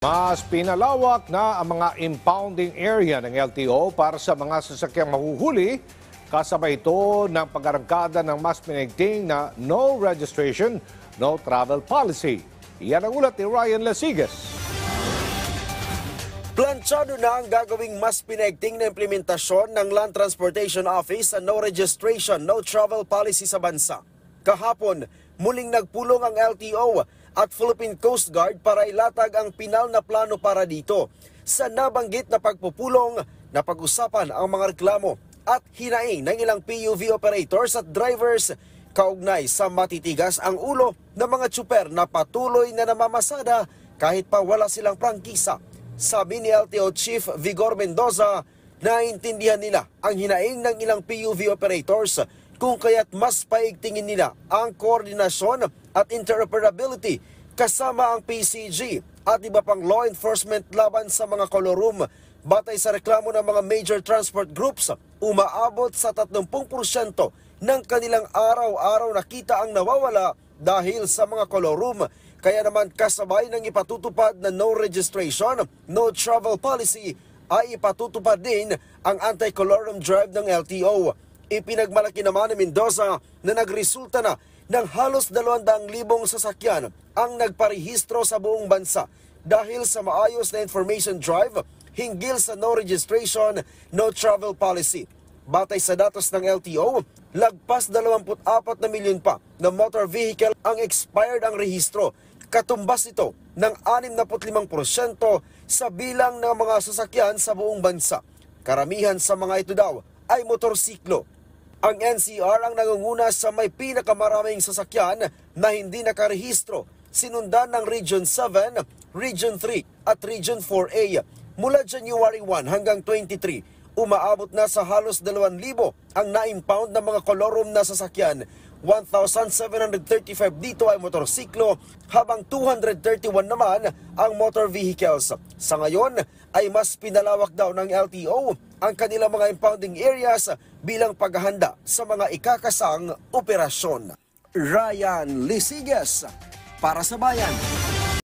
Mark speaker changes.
Speaker 1: Mas pinalawak na ang mga impounding area ng LTO para sa mga sasakyang mahuhuli, kasabay ito ng pag-arangkada ng mas pinigting na no registration, no travel policy. Iyan ang ulat ni Ryan Lasigas.
Speaker 2: Planchado na ang gagawing mas pinigting na implementasyon ng Land Transportation Office sa no registration, no travel policy sa bansa. Kahapon, muling nagpulong ang LTO at Philippine Coast Guard para ilatag ang pinal na plano para dito. Sa nabanggit na pagpupulong, napag-usapan ang mga reklamo at hinaing ng ilang PUV operators at drivers kaugnay sa matitigas ang ulo ng mga tsuper na patuloy na namamasada kahit pa wala silang prangkisa. Sabi ni LTO Chief Vigor Mendoza, naintindihan nila ang hinaing ng ilang PUV operators kung kaya't mas paigtingin nila ang koordinasyon at interoperability kasama ang PCG at iba pang law enforcement laban sa mga colorum. Batay sa reklamo ng mga major transport groups, umaabot sa 30% ng kanilang araw-araw na kita ang nawawala dahil sa mga colorum. Kaya naman kasabay ng ipatutupad na no registration, no travel policy, ay ipatutupad din ang anti-colorum drive ng LTO. Ipinagmalaki naman ni Mendoza na nagresulta na ng halos 200,000 sasakyan ang nagparehistro sa buong bansa dahil sa maayos na information drive hinggil sa no registration, no travel policy. Batay sa datos ng LTO, lagpas 24 na milyon pa na motor vehicle ang expired ang rehistro. Katumbas ito ng 65% sa bilang ng mga sasakyan sa buong bansa. Karamihan sa mga ito daw ay motorsiklo. Ang NCR ang nangunguna sa may pinakamaraming sasakyan na hindi nakarehistro, sinundan ng Region 7, Region 3 at Region 4A. Mula January 1 hanggang 23, umaabot na sa halos 2,000 ang na-impound ng mga colorum na sasakyan. 1,735 dito ay motorsiklo, habang 231 naman ang motor vehicles. Sa ngayon ay mas pinalawak daw ng LTO ang kanilang mga impounding areas bilang paghahanda sa mga ikakasang operasyon. Ryan Lisigas para sa Bayan.